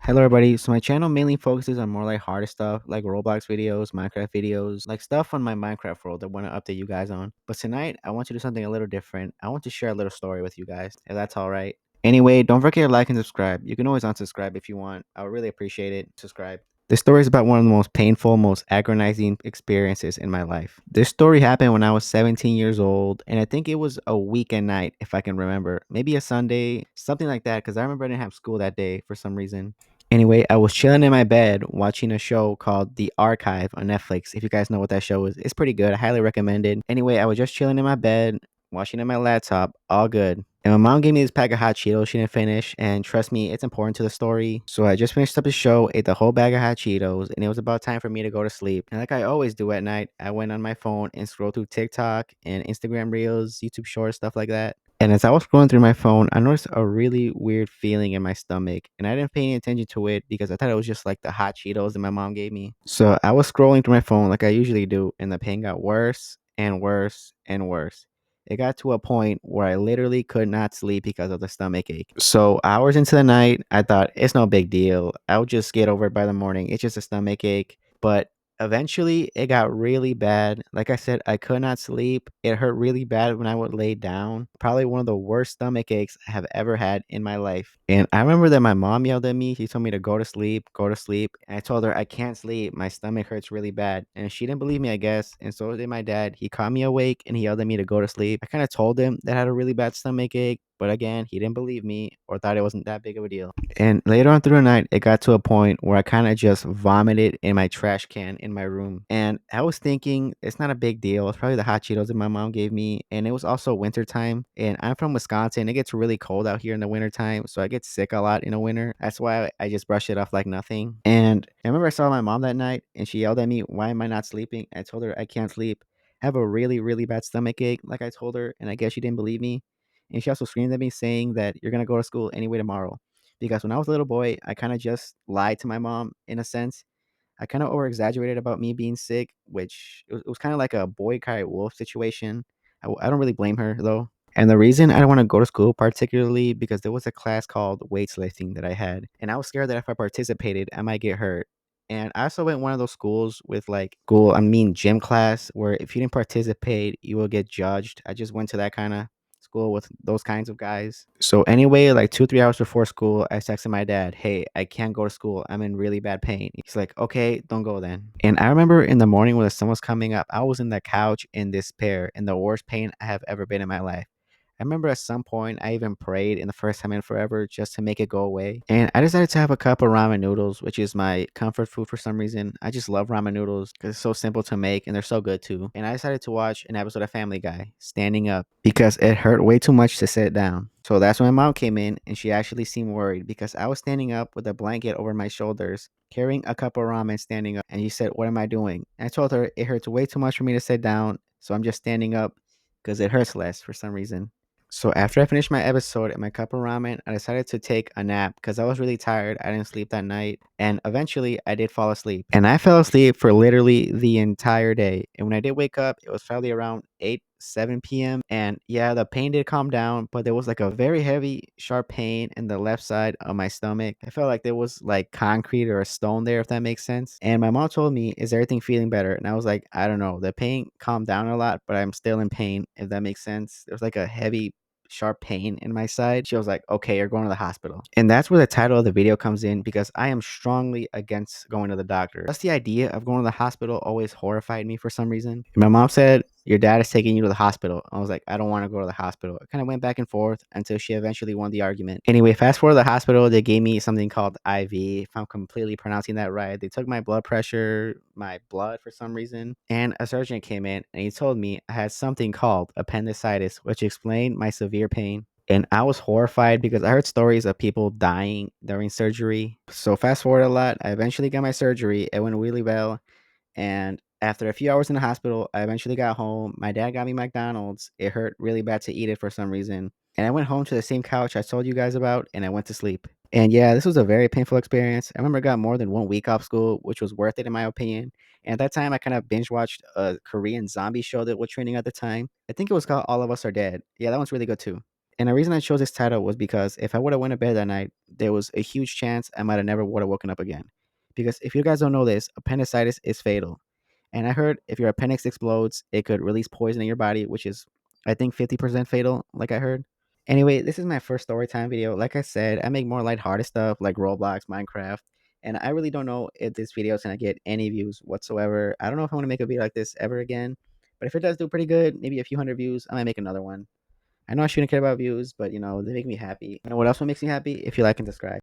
Hello everybody. So my channel mainly focuses on more like harder stuff like Roblox videos, Minecraft videos, like stuff on my Minecraft world that I want to update you guys on. But tonight I want to do something a little different. I want to share a little story with you guys, if that's all right. Anyway, don't forget to like and subscribe. You can always unsubscribe if you want. I would really appreciate it. Subscribe. This story is about one of the most painful, most agonizing experiences in my life. This story happened when I was 17 years old, and I think it was a weekend night, if I can remember. Maybe a Sunday, something like that, because I remember I didn't have school that day for some reason. Anyway, I was chilling in my bed watching a show called The Archive on Netflix. If you guys know what that show is, it's pretty good. I highly recommend it. Anyway, I was just chilling in my bed, watching on my laptop, all good. And my mom gave me this pack of hot Cheetos she didn't finish. And trust me, it's important to the story. So I just finished up the show, ate the whole bag of hot Cheetos, and it was about time for me to go to sleep. And like I always do at night, I went on my phone and scrolled through TikTok and Instagram Reels, YouTube Shorts, stuff like that. And as I was scrolling through my phone, I noticed a really weird feeling in my stomach. And I didn't pay any attention to it because I thought it was just like the hot Cheetos that my mom gave me. So I was scrolling through my phone like I usually do, and the pain got worse and worse and worse. It got to a point where I literally could not sleep because of the stomach ache. So hours into the night, I thought it's no big deal. I'll just get over it by the morning. It's just a stomach ache. But eventually, it got really bad. Like I said, I could not sleep. It hurt really bad when I would lay down. Probably one of the worst stomach aches I have ever had in my life. And I remember that my mom yelled at me. She told me to go to sleep, go to sleep. And I told her, I can't sleep. My stomach hurts really bad. And she didn't believe me, I guess. And so did my dad. He caught me awake and he yelled at me to go to sleep. I kind of told him that I had a really bad stomach ache. But again, he didn't believe me or thought it wasn't that big of a deal. And later on through the night, it got to a point where I kind of just vomited in my trash can in my room. And I was thinking, it's not a big deal. It's probably the hot Cheetos that my mom gave me. And it was also winter time. And I'm from Wisconsin. It gets really cold out here in the winter time. So I get sick a lot in the winter. That's why I just brush it off like nothing. And I remember I saw my mom that night and she yelled at me, why am I not sleeping? I told her I can't sleep. I have a really, really bad stomach ache, like I told her. And I guess she didn't believe me. And she also screamed at me saying that you're going to go to school anyway tomorrow. Because when I was a little boy, I kind of just lied to my mom in a sense. I kind of over exaggerated about me being sick, which it was kind of like a boy cried wolf situation. I don't really blame her though. And the reason I don't want to go to school, particularly because there was a class called weightlifting that I had, and I was scared that if I participated, I might get hurt. And I also went one of those schools with like gym class, where if you didn't participate, you will get judged. I just went to that kind of school with those kinds of guys. So anyway, like 2 3 hours before school, I texted my dad, hey, I can't go to school, I'm in really bad pain. He's like, okay, don't go then. And I remember in the morning when the sun was coming up, I was in the couch in despair, in the worst pain I have ever been in my life. I remember at some point I even prayed in the first time in forever just to make it go away. And I decided to have a cup of ramen noodles, which is my comfort food for some reason. I just love ramen noodles because it's so simple to make and they're so good too. And I decided to watch an episode of Family Guy standing up because it hurt way too much to sit down. So that's when my mom came in and she actually seemed worried because I was standing up with a blanket over my shoulders, carrying a cup of ramen standing up. And she said, what am I doing? And I told her it hurts way too much for me to sit down. So I'm just standing up because it hurts less for some reason. So after I finished my episode and my cup of ramen, I decided to take a nap because I was really tired. I didn't sleep that night. And eventually I did fall asleep. And I fell asleep for literally the entire day. And when I did wake up, it was probably around 8, 7 p.m. And yeah, the pain did calm down, but there was like a very heavy, sharp pain in the left side of my stomach. I felt like there was like concrete or a stone there, if that makes sense. And my mom told me, is everything feeling better? And I was like, I don't know. The pain calmed down a lot, but I'm still in pain, if that makes sense. There was like a heavy sharp pain in my side. She was like, okay, you're going to the hospital. And that's where the title of the video comes in because I am strongly against going to the doctor. That's the idea of going to the hospital always horrified me for some reason. And my mom said, your dad is taking you to the hospital. I was like, I don't want to go to the hospital. It kind of went back and forth until she eventually won the argument. Anyway, fast forward to the hospital, they gave me something called IV, if I'm completely pronouncing that right. They took my blood pressure, my blood for some reason, and a surgeon came in and he told me I had something called appendicitis, which explained my severe pain. And I was horrified because I heard stories of people dying during surgery. So fast forward a lot, I eventually got my surgery. It went really well. And after a few hours in the hospital, I eventually got home. My dad got me McDonald's. It hurt really bad to eat it for some reason. And I went home to the same couch I told you guys about and I went to sleep. And yeah, this was a very painful experience. I remember I got more than 1 week off school, which was worth it in my opinion. And at that time, I kind of binge watched a Korean zombie show that was trending at the time. I think it was called All of Us Are Dead. Yeah, that one's really good too. And the reason I chose this title was because if I would have went to bed that night, there was a huge chance I might have never would have woken up again. Because if you guys don't know this, appendicitis is fatal. And I heard if your appendix explodes, it could release poison in your body, which is, I think, 50% fatal, like I heard. Anyway, this is my first story time video. Like I said, I make more lighthearted stuff like Roblox, Minecraft, and I really don't know if this video is gonna get any views whatsoever. I don't know if I want to make a video like this ever again, but if it does do pretty good, maybe a few hundred views, I might make another one. I know I shouldn't care about views, but they make me happy. You know what else makes me happy? If you like and subscribe.